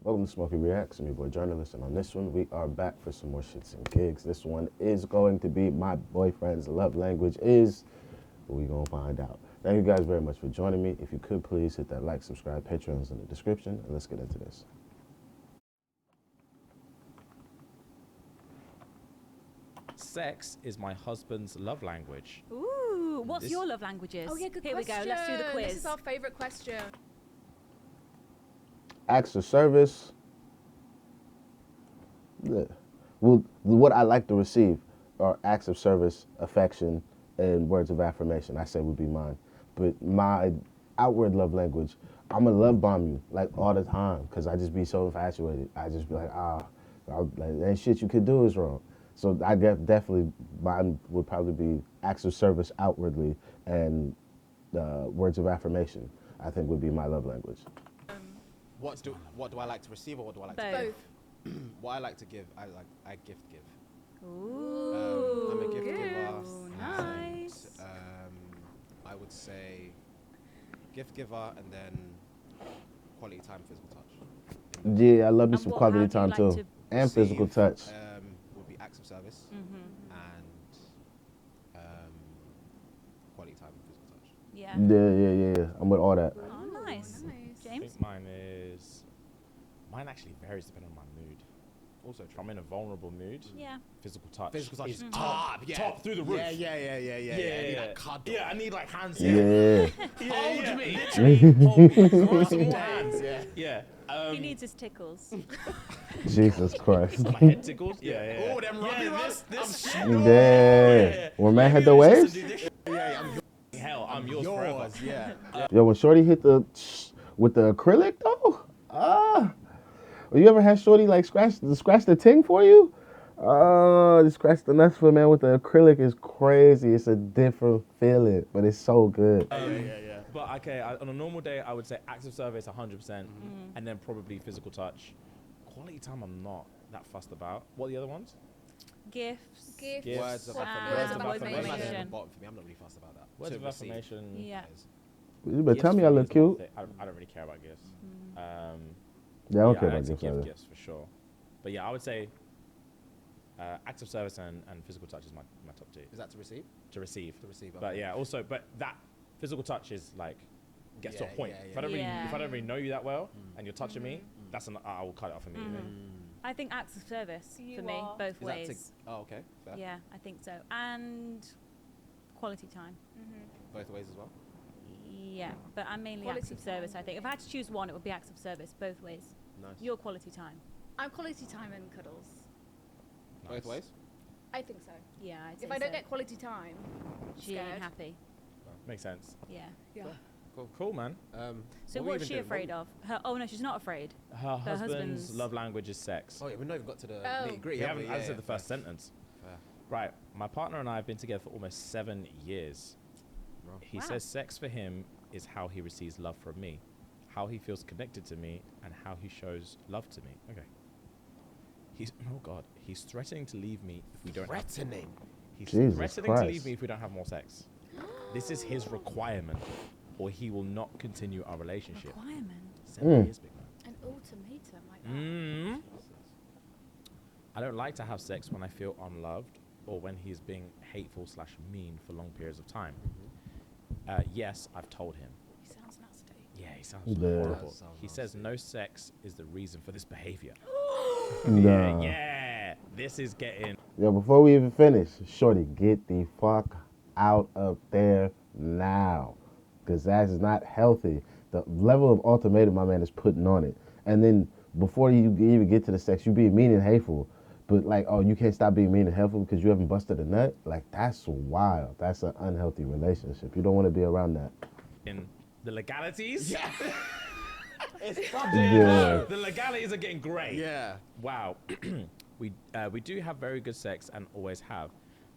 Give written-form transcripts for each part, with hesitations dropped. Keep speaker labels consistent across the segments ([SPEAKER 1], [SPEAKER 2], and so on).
[SPEAKER 1] Welcome to Smokey Reacts. I'm your boy Journalist, and on this one, we are back for some more shits and gigs. This one is going to be my boyfriend's love language is, but we gonna find out. Thank you guys very much for joining me. If you could please hit that like, subscribe, Patreon's in the description, and let's get into this.
[SPEAKER 2] Sex is my husband's love language.
[SPEAKER 3] Ooh, what's your love languages?
[SPEAKER 4] Oh yeah, good
[SPEAKER 3] Here
[SPEAKER 4] question.
[SPEAKER 3] we go, let's do the quiz.
[SPEAKER 4] This is our favourite question.
[SPEAKER 1] Acts of service. Well, what I like to receive are acts of service, affection, and words of affirmation. I say would be mine. But my outward love language, I'm gonna love bomb you like all the time because I just be so infatuated. I just be like, that shit you could do is wrong. So I definitely, mine would probably be acts of service outwardly and words of affirmation, I think would be my love language.
[SPEAKER 5] What do I like to receive or what do I like to
[SPEAKER 3] Both.
[SPEAKER 5] give? What I like to give, I gift give.
[SPEAKER 3] Ooh,
[SPEAKER 5] I'm a gift giver.
[SPEAKER 3] nice.
[SPEAKER 5] And, I would say gift giver and then quality time, physical touch.
[SPEAKER 1] Yeah, I love me
[SPEAKER 3] And
[SPEAKER 1] some
[SPEAKER 3] how
[SPEAKER 1] quality
[SPEAKER 3] do you
[SPEAKER 1] time
[SPEAKER 3] like
[SPEAKER 1] too.
[SPEAKER 3] to
[SPEAKER 1] And physical
[SPEAKER 5] Receive,
[SPEAKER 1] touch.
[SPEAKER 5] Would be acts of service and quality time and physical touch.
[SPEAKER 3] Yeah.
[SPEAKER 1] Yeah. I'm with all that.
[SPEAKER 3] Oh, nice.
[SPEAKER 2] I
[SPEAKER 3] James?
[SPEAKER 2] think mine actually varies depending on my mood.
[SPEAKER 5] Also
[SPEAKER 2] If I'm in a vulnerable mood,
[SPEAKER 3] Yeah.
[SPEAKER 2] physical touch.
[SPEAKER 5] Physical touch
[SPEAKER 2] is
[SPEAKER 5] is
[SPEAKER 2] top, top through the roof.
[SPEAKER 5] Yeah. I need that cuddle.
[SPEAKER 2] Yeah, I need like hands.
[SPEAKER 1] Yeah.
[SPEAKER 2] Hold me.
[SPEAKER 5] Literally,
[SPEAKER 2] Hold me. Throw some more hands.
[SPEAKER 5] Yeah.
[SPEAKER 2] Yeah.
[SPEAKER 3] He needs his tickles.
[SPEAKER 1] Jesus Christ.
[SPEAKER 2] My head tickles. Yeah.
[SPEAKER 5] Oh, them rubby rubs.
[SPEAKER 2] This shit.
[SPEAKER 1] Yeah. When man had the waves?
[SPEAKER 5] Yeah, I'm
[SPEAKER 2] Hell, I'm yours forever.
[SPEAKER 5] Yeah.
[SPEAKER 1] Yo, when Shorty hit with the acrylic though, you ever had Shorty like scratch the ting for you? Just scratch the nuts for man with the acrylic is crazy. It's a different feeling, but it's so good.
[SPEAKER 5] Yeah.
[SPEAKER 2] But okay, on a normal day, I would say acts of service 100%, and then probably physical touch. Quality time, I'm not that fussed about. What are the other ones?
[SPEAKER 3] Gifts.
[SPEAKER 2] Gifts.
[SPEAKER 5] Words of
[SPEAKER 3] Words
[SPEAKER 5] affirmation.
[SPEAKER 3] of
[SPEAKER 5] Words
[SPEAKER 3] affirmation.
[SPEAKER 5] at the bottom for me. I'm not really fussed about that.
[SPEAKER 2] Words
[SPEAKER 5] To
[SPEAKER 2] of
[SPEAKER 5] receive.
[SPEAKER 2] affirmation.
[SPEAKER 3] Yeah.
[SPEAKER 1] You better tell
[SPEAKER 2] Gifts
[SPEAKER 1] me
[SPEAKER 2] for
[SPEAKER 1] I
[SPEAKER 2] me
[SPEAKER 1] look
[SPEAKER 2] is not
[SPEAKER 1] cute.
[SPEAKER 2] thi- I don't really care about gifts.
[SPEAKER 1] Yeah, I don't
[SPEAKER 2] Yeah,
[SPEAKER 1] care
[SPEAKER 2] I like
[SPEAKER 1] about
[SPEAKER 2] to
[SPEAKER 1] gifts
[SPEAKER 2] give
[SPEAKER 1] either.
[SPEAKER 2] gifts for sure. But yeah, I would say acts of service and physical touch is my top two
[SPEAKER 5] Is that to receive?
[SPEAKER 2] to receive.
[SPEAKER 5] To receive.
[SPEAKER 2] But
[SPEAKER 5] okay.
[SPEAKER 2] yeah, also, but that physical touch is like gets to a
[SPEAKER 5] Yeah,
[SPEAKER 2] point.
[SPEAKER 5] yeah,
[SPEAKER 2] If I don't really,
[SPEAKER 3] yeah.
[SPEAKER 2] if I don't really know you that well and you're touching me, I will cut it off immediately.
[SPEAKER 3] I think acts of service
[SPEAKER 4] You
[SPEAKER 3] for me,
[SPEAKER 4] are.
[SPEAKER 3] both
[SPEAKER 5] Is that
[SPEAKER 3] ways.
[SPEAKER 5] oh, okay. Fair.
[SPEAKER 3] Yeah, I think so. And quality time.
[SPEAKER 5] Both ways as well.
[SPEAKER 3] Yeah, but I'm mainly
[SPEAKER 4] Quality
[SPEAKER 3] acts of service,
[SPEAKER 4] time.
[SPEAKER 3] I think. If I had to choose one, it would be acts of service, both ways.
[SPEAKER 5] Nice.
[SPEAKER 3] Your quality time.
[SPEAKER 4] I'm quality time and cuddles.
[SPEAKER 5] Both
[SPEAKER 2] Nice.
[SPEAKER 5] ways.
[SPEAKER 4] I think so.
[SPEAKER 3] Yeah, I'd say
[SPEAKER 4] If I don't
[SPEAKER 3] so.
[SPEAKER 4] get quality time,
[SPEAKER 3] She ain't
[SPEAKER 4] scared.
[SPEAKER 3] happy.
[SPEAKER 2] Makes sense.
[SPEAKER 3] Yeah.
[SPEAKER 4] yeah.
[SPEAKER 2] Cool, man.
[SPEAKER 3] So
[SPEAKER 5] what we
[SPEAKER 3] what's
[SPEAKER 5] even
[SPEAKER 3] she
[SPEAKER 5] doing?
[SPEAKER 3] afraid of? Her? Oh no, she's not afraid.
[SPEAKER 2] Her husband's
[SPEAKER 3] husband's-
[SPEAKER 2] love language is sex.
[SPEAKER 5] Oh yeah, we've not even got to the
[SPEAKER 4] Oh.
[SPEAKER 5] nitty gritty.
[SPEAKER 2] We haven't answered the first sentence.
[SPEAKER 5] Fair.
[SPEAKER 2] Right, my partner and I have been together for almost 7 years.
[SPEAKER 5] Wow.
[SPEAKER 2] He
[SPEAKER 3] Wow.
[SPEAKER 2] says sex for him is how he receives love from me, how he feels connected to me, and how he shows love to me. Okay. He's threatening to leave me if we don't.
[SPEAKER 5] Threatening.
[SPEAKER 2] He's
[SPEAKER 1] Jesus
[SPEAKER 2] threatening to leave
[SPEAKER 1] Christ.
[SPEAKER 2] me if we don't have more sex. This is his requirement, or he will not continue our relationship.
[SPEAKER 3] Requirement.
[SPEAKER 2] 7 years, big man.
[SPEAKER 4] An ultimatum like that.
[SPEAKER 2] Mm. I don't like to have sex when I feel unloved or when he's being hateful/mean for long periods of time. Yes, I've told him.
[SPEAKER 4] He sounds nasty.
[SPEAKER 2] Yeah, he sounds
[SPEAKER 1] Yeah.
[SPEAKER 2] horrible.
[SPEAKER 5] Does sound
[SPEAKER 2] He says no sex is the reason for this behavior.
[SPEAKER 1] Nah.
[SPEAKER 2] Yeah, this is getting.
[SPEAKER 1] Yo, before we even finish, Shorty, get the fuck out of there now. Because that is not healthy. The level of ultimatum my man is putting on it. And then before you even get to the sex, you being mean and hateful. But like, oh, you can't stop being mean and hateful because you haven't busted a nut? Like, that's wild. That's an unhealthy relationship. You don't want to be around that.
[SPEAKER 2] In the legalities.
[SPEAKER 5] Yeah.
[SPEAKER 1] Yeah.
[SPEAKER 2] The legalities are getting great.
[SPEAKER 5] Yeah.
[SPEAKER 2] Wow. we do have very good sex and always have,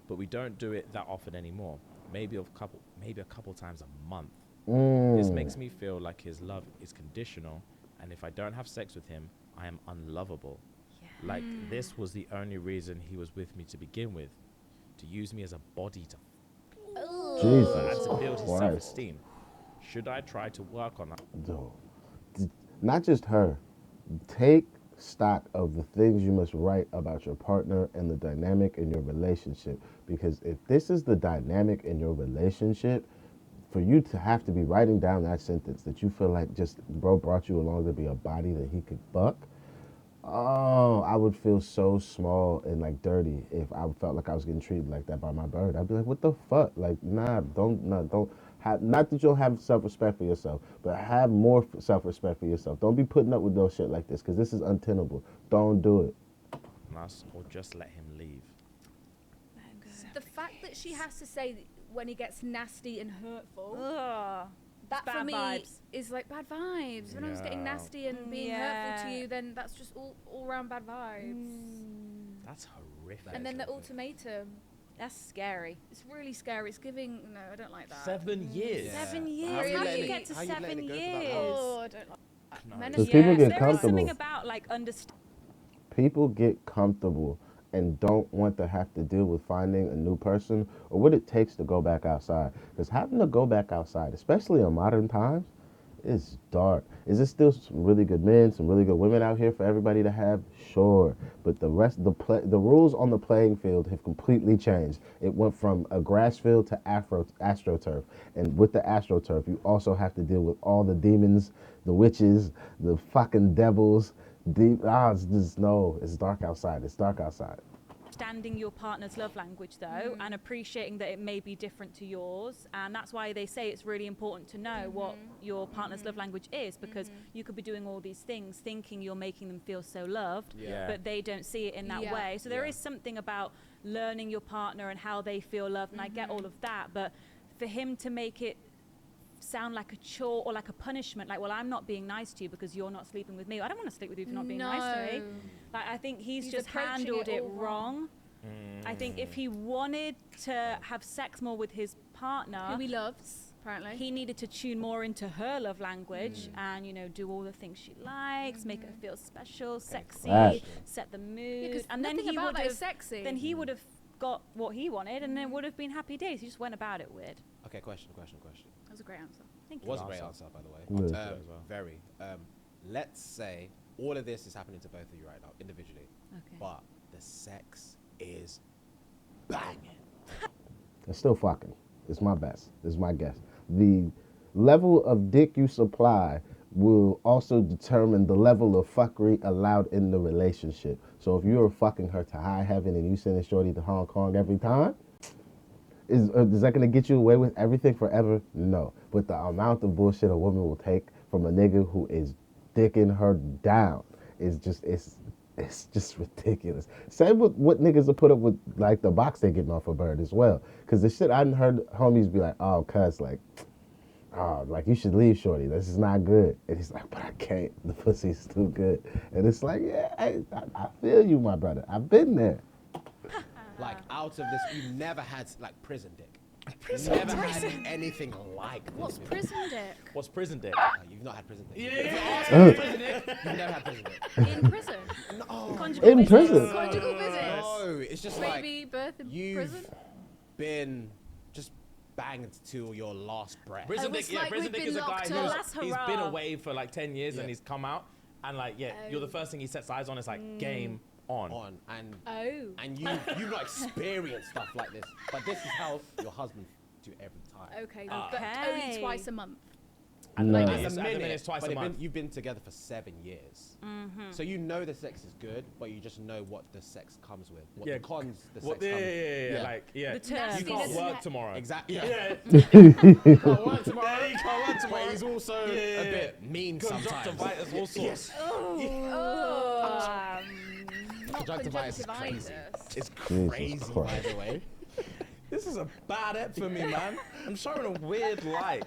[SPEAKER 2] but we don't do it that often anymore. Maybe a couple times a month. This makes me feel like his love is conditional, and if I don't have sex with him, I am unlovable. Like this was the only reason he was with me to begin with, to use me as a body to and
[SPEAKER 1] Jesus
[SPEAKER 2] to build his
[SPEAKER 1] Christ.
[SPEAKER 2] self-esteem. Should I try to work on that?
[SPEAKER 1] Yo, not just her, take stock of the things you must write about your partner and the dynamic in your relationship. Because if this is the dynamic in your relationship, for you to have to be writing down that sentence that you feel like just bro brought you along to be a body that he could fuck, oh, I would feel so small and like dirty if I felt like I was getting treated like that by my bird. I'd be like, what the fuck? Like, don't have, not that you don't have self-respect for yourself, but have more self-respect for yourself. Don't be putting up with no shit like this because this is untenable. Don't do it.
[SPEAKER 2] Nice, or just let him leave.
[SPEAKER 4] The fact that she has to say that when he gets nasty and hurtful,
[SPEAKER 3] Ugh.
[SPEAKER 4] that
[SPEAKER 3] bad
[SPEAKER 4] for me
[SPEAKER 3] vibes.
[SPEAKER 4] is like bad vibes. When I was getting
[SPEAKER 2] Yeah.
[SPEAKER 4] nasty and being hurtful to you, then that's just all around bad vibes.
[SPEAKER 2] That's horrific.
[SPEAKER 5] That
[SPEAKER 4] And
[SPEAKER 5] is
[SPEAKER 4] then the
[SPEAKER 5] horrific.
[SPEAKER 4] ultimatum,
[SPEAKER 3] That's scary.
[SPEAKER 4] it's really scary. It's giving, no, I don't like that.
[SPEAKER 2] 7 years.
[SPEAKER 5] Yeah.
[SPEAKER 3] 7
[SPEAKER 5] But
[SPEAKER 3] years.
[SPEAKER 5] how
[SPEAKER 3] How
[SPEAKER 5] you
[SPEAKER 3] do you
[SPEAKER 5] letting
[SPEAKER 3] get
[SPEAKER 5] it-
[SPEAKER 3] to
[SPEAKER 5] how you letting
[SPEAKER 3] 7
[SPEAKER 5] it go for that
[SPEAKER 3] years?
[SPEAKER 5] long?
[SPEAKER 4] Oh, I don't like that.
[SPEAKER 2] No.
[SPEAKER 4] Men are
[SPEAKER 1] 'Cause people
[SPEAKER 3] Yes,
[SPEAKER 1] get
[SPEAKER 3] there is
[SPEAKER 1] comfortable.
[SPEAKER 3] something about like understanding.
[SPEAKER 1] People get comfortable and don't want to have to deal with finding a new person or what it takes to go back outside. Because having to go back outside, especially in modern times, is dark. Is there still some really good men, some really good women out here for everybody to have? Sure. But the rest, the rules on the playing field have completely changed. It went from a grass field to astroturf. And with the astroturf, you also have to deal with all the demons, the witches, the fucking devils. It's just, no, it's dark outside. It's dark outside.
[SPEAKER 3] Understanding your partner's love language though and appreciating that it may be different to yours, and that's why they say it's really important to know what your partner's love language is, because you could be doing all these things thinking you're making them feel so loved,
[SPEAKER 2] Yeah.
[SPEAKER 3] but they don't see it in that
[SPEAKER 4] Yeah.
[SPEAKER 3] way. So there
[SPEAKER 5] Yeah.
[SPEAKER 3] is something about learning your partner and how they feel loved, and I get all of that, but for him to make it sound like a chore or like a punishment, like, well, I'm not being nice to you because you're not sleeping with me. I don't want to sleep with you if you're not being nice to me.
[SPEAKER 4] No.
[SPEAKER 3] Like, I think he's
[SPEAKER 4] He's
[SPEAKER 3] just
[SPEAKER 4] approaching
[SPEAKER 3] handled
[SPEAKER 4] it
[SPEAKER 3] it
[SPEAKER 4] all
[SPEAKER 3] wrong. I think if he wanted to have sex more with his partner,
[SPEAKER 4] Who he loves, apparently.
[SPEAKER 3] he needed to tune more into her love language and, you know, do all the things she likes, make her feel special, sexy,
[SPEAKER 1] Right.
[SPEAKER 3] set the
[SPEAKER 4] Yeah,
[SPEAKER 3] mood,
[SPEAKER 4] 'cause
[SPEAKER 3] and then
[SPEAKER 4] nothing
[SPEAKER 3] he
[SPEAKER 4] about
[SPEAKER 3] would
[SPEAKER 4] that is
[SPEAKER 3] have
[SPEAKER 4] sexy.
[SPEAKER 3] then he would have got what he wanted, and then would have been happy days. He just went about it weird.
[SPEAKER 5] Okay, question.
[SPEAKER 4] That was a great answer.
[SPEAKER 3] Thank you.
[SPEAKER 5] Was a
[SPEAKER 2] Good
[SPEAKER 5] great
[SPEAKER 2] answer.
[SPEAKER 5] answer, by the way.
[SPEAKER 1] Yeah.
[SPEAKER 2] As well.
[SPEAKER 5] Very. Let's say all of this is happening to both of you right now, individually,
[SPEAKER 3] Okay.
[SPEAKER 5] but the sex is banging.
[SPEAKER 1] It's still fucking. It's my best. It's my guess. The level of dick you supply will also determine the level of fuckery allowed in the relationship. So if you're fucking her to high heaven and you sending shorty to Hong Kong every time, is that gonna get you away with everything forever? No. But the amount of bullshit a woman will take from a nigga who is dicking her down is just it's just ridiculous. Same with what niggas will put up with, like the box they getting off a bird as well. Cause the shit I done heard homies be like, oh, cuz like, oh, like you should leave shorty. This is not good. And he's like, but I can't. The pussy's too good. And it's like, yeah, I feel you, my brother. I've been there.
[SPEAKER 5] Like out of this, you've never had like prison dick. Never had anything like this.
[SPEAKER 4] What's
[SPEAKER 5] before.
[SPEAKER 4] prison dick?
[SPEAKER 2] What's prison dick?
[SPEAKER 5] You've not had prison dick.
[SPEAKER 2] Yeah.
[SPEAKER 5] You've never had prison dick.
[SPEAKER 4] In prison?
[SPEAKER 5] No.
[SPEAKER 3] Conjugal
[SPEAKER 1] In
[SPEAKER 3] visits.
[SPEAKER 1] prison.
[SPEAKER 4] Conjugal visits?
[SPEAKER 5] No, it's just like
[SPEAKER 4] Baby birth in
[SPEAKER 5] you've
[SPEAKER 4] prison?
[SPEAKER 5] been just banged till your last breath.
[SPEAKER 2] Prison
[SPEAKER 4] Oh,
[SPEAKER 2] dick,
[SPEAKER 4] it's
[SPEAKER 2] yeah,
[SPEAKER 4] like
[SPEAKER 2] prison
[SPEAKER 4] we've
[SPEAKER 2] dick
[SPEAKER 4] been
[SPEAKER 2] is a guy
[SPEAKER 4] locked
[SPEAKER 2] who's
[SPEAKER 4] up.
[SPEAKER 3] That's
[SPEAKER 2] he's been
[SPEAKER 3] hurrah.
[SPEAKER 2] away for like 10 years
[SPEAKER 5] Yeah.
[SPEAKER 2] and he's come out and like, yeah, you're the first thing he sets eyes on is like game on.
[SPEAKER 5] On and
[SPEAKER 4] Oh.
[SPEAKER 5] you've not experienced stuff like this, but this is how your husband do every time.
[SPEAKER 4] Okay, but only
[SPEAKER 3] Okay.
[SPEAKER 4] twice a month.
[SPEAKER 2] And
[SPEAKER 1] No.
[SPEAKER 2] like,
[SPEAKER 1] At
[SPEAKER 2] it's, at the minute, it's twice
[SPEAKER 5] but
[SPEAKER 2] a month.
[SPEAKER 5] you've been together for 7 years, so you know the sex is good, but you just know what the sex comes with, what
[SPEAKER 2] Yeah,
[SPEAKER 5] the cons the
[SPEAKER 2] What,
[SPEAKER 5] sex
[SPEAKER 2] yeah,
[SPEAKER 5] comes
[SPEAKER 2] yeah,
[SPEAKER 5] with.
[SPEAKER 2] yeah, like, yeah.
[SPEAKER 3] The terms.
[SPEAKER 2] You can't
[SPEAKER 4] Nastiness
[SPEAKER 2] work
[SPEAKER 4] and-
[SPEAKER 2] tomorrow.
[SPEAKER 5] Exactly.
[SPEAKER 2] Yeah.
[SPEAKER 5] You can't work tomorrow.
[SPEAKER 2] You can't work tomorrow.
[SPEAKER 5] But he's also
[SPEAKER 2] Yeah, yeah,
[SPEAKER 5] a
[SPEAKER 2] yeah.
[SPEAKER 5] bit mean sometimes.
[SPEAKER 2] Conjunctivitis, all sorts.
[SPEAKER 4] Not
[SPEAKER 5] Conjunctivitis is
[SPEAKER 4] conjunctivitis.
[SPEAKER 5] crazy. It's
[SPEAKER 1] Jesus
[SPEAKER 5] crazy, by
[SPEAKER 1] Christ.
[SPEAKER 5] the way.
[SPEAKER 2] This is a bad ep for me, man. I'm showing a weird light.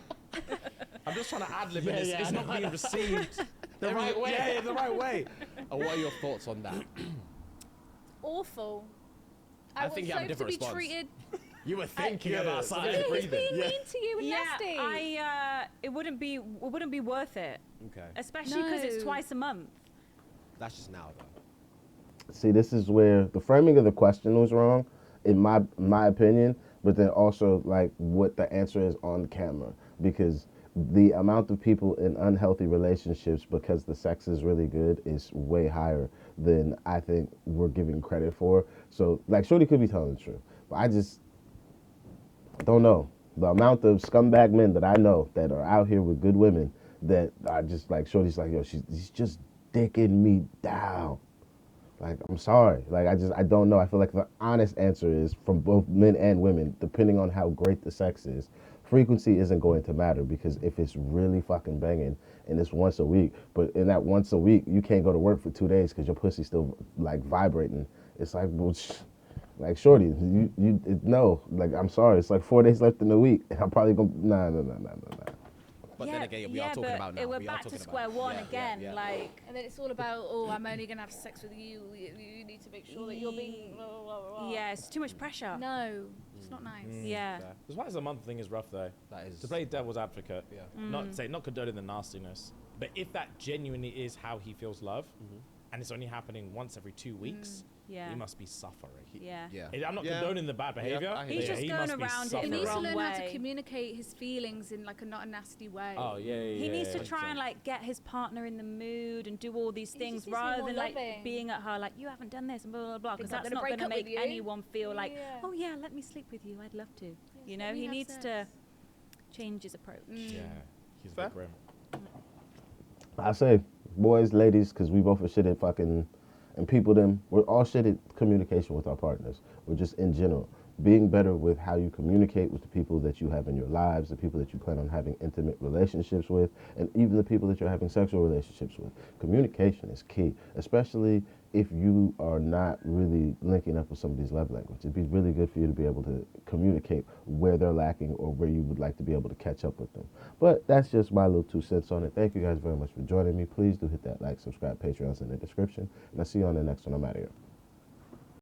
[SPEAKER 2] I'm just trying to ad-lib and it's not being received the
[SPEAKER 5] right way.
[SPEAKER 2] Yeah, the right way.
[SPEAKER 5] What are your thoughts on that?
[SPEAKER 4] Awful.
[SPEAKER 5] I
[SPEAKER 4] I, want
[SPEAKER 5] think you have a
[SPEAKER 4] Soap to
[SPEAKER 5] different
[SPEAKER 4] be
[SPEAKER 5] response.
[SPEAKER 4] treated.
[SPEAKER 5] You were thinking
[SPEAKER 2] Yeah,
[SPEAKER 5] about
[SPEAKER 2] so
[SPEAKER 5] silent
[SPEAKER 2] he's
[SPEAKER 4] He's
[SPEAKER 5] breathing.
[SPEAKER 4] being mean to you and nasty.
[SPEAKER 3] It wouldn't be worth it,
[SPEAKER 5] Okay,
[SPEAKER 3] especially because it's
[SPEAKER 4] No.
[SPEAKER 3] twice a month.
[SPEAKER 5] that's just now though.
[SPEAKER 1] See, this is where the framing of the question was wrong, in my opinion, but then also like what the answer is on camera. Because the amount of people in unhealthy relationships because the sex is really good is way higher than I think we're giving credit for. So, like, Shorty could be telling the truth, but I just don't know. The amount of scumbag men that I know that are out here with good women that are just like, Shorty's like, yo, she's just dicking me down. Like, I'm sorry. Like, I don't know. I feel like the honest answer is from both men and women, depending on how great the sex is, frequency isn't going to matter because if it's really fucking banging and it's once a week, but in that once a week, you can't go to work for 2 days because your pussy's still like vibrating. It's like, well, like, Shorty, no, like, I'm sorry. It's like 4 days left in the week. And I'm probably going to, nah.
[SPEAKER 5] But then again, we are talking
[SPEAKER 3] but
[SPEAKER 5] about now.
[SPEAKER 3] we're
[SPEAKER 5] We are
[SPEAKER 3] back to
[SPEAKER 5] talking
[SPEAKER 3] square
[SPEAKER 5] about-
[SPEAKER 3] one
[SPEAKER 5] yeah,
[SPEAKER 3] again.
[SPEAKER 5] yeah.
[SPEAKER 3] Like,
[SPEAKER 4] And then it's all about, oh, I'm only gonna have sex with you. You need to make sure that you're being. Blah, blah, blah, blah.
[SPEAKER 3] yeah, it's too much pressure.
[SPEAKER 4] No, it's not nice.
[SPEAKER 3] Yeah.
[SPEAKER 5] Fair.
[SPEAKER 2] As far as the month thing is rough though.
[SPEAKER 5] That is
[SPEAKER 2] To play devil's advocate,
[SPEAKER 5] Yeah.
[SPEAKER 2] not condoning the nastiness, but if that genuinely is how he feels love, and it's only happening once every 2 weeks,
[SPEAKER 3] Yeah.
[SPEAKER 2] he must be suffering.
[SPEAKER 3] Yeah.
[SPEAKER 5] Yeah.
[SPEAKER 2] I'm not
[SPEAKER 5] Yeah.
[SPEAKER 2] condoning the bad behavior.
[SPEAKER 5] I hear
[SPEAKER 3] He's
[SPEAKER 5] you.
[SPEAKER 3] just
[SPEAKER 2] he
[SPEAKER 3] going
[SPEAKER 2] must be
[SPEAKER 3] around it in
[SPEAKER 4] He
[SPEAKER 3] the
[SPEAKER 4] needs to
[SPEAKER 3] wrong
[SPEAKER 4] learn how to
[SPEAKER 3] way.
[SPEAKER 4] communicate his feelings in like a not a nasty way.
[SPEAKER 2] Oh yeah,
[SPEAKER 3] He needs to try
[SPEAKER 2] 100%.
[SPEAKER 3] and like get his partner in the mood and do all these
[SPEAKER 4] He
[SPEAKER 3] things
[SPEAKER 4] just needs to be
[SPEAKER 3] rather
[SPEAKER 4] more
[SPEAKER 3] than like
[SPEAKER 4] loving.
[SPEAKER 3] being at her like you haven't done this and blah blah blah because
[SPEAKER 4] Think I'm
[SPEAKER 3] that's
[SPEAKER 4] gonna
[SPEAKER 3] not
[SPEAKER 4] break
[SPEAKER 3] going to
[SPEAKER 4] up with
[SPEAKER 3] make
[SPEAKER 4] you?
[SPEAKER 3] anyone feel like
[SPEAKER 4] Yeah.
[SPEAKER 3] oh yeah let me sleep with you I'd love to you know
[SPEAKER 4] let me
[SPEAKER 3] he
[SPEAKER 4] have
[SPEAKER 3] needs
[SPEAKER 4] sex.
[SPEAKER 3] to change his approach.
[SPEAKER 2] Yeah, he's a
[SPEAKER 5] Fair.
[SPEAKER 2] bit grim.
[SPEAKER 1] I say, boys, ladies, because we both are shit at fucking, and people, them, we're all shit at communication with our partners. We're just in general. Being better with how you communicate with the people that you have in your lives, the people that you plan on having intimate relationships with, and even the people that you're having sexual relationships with. Communication is key, especially if you are not really linking up with somebody's love language. It'd be really good for you to be able to communicate where they're lacking or where you would like to be able to catch up with them. But that's just my little 2 cents on it. Thank you guys very much for joining me. Please do hit that like, subscribe, Patreon's in the description, and I'll see you on the next one. I'm out of here.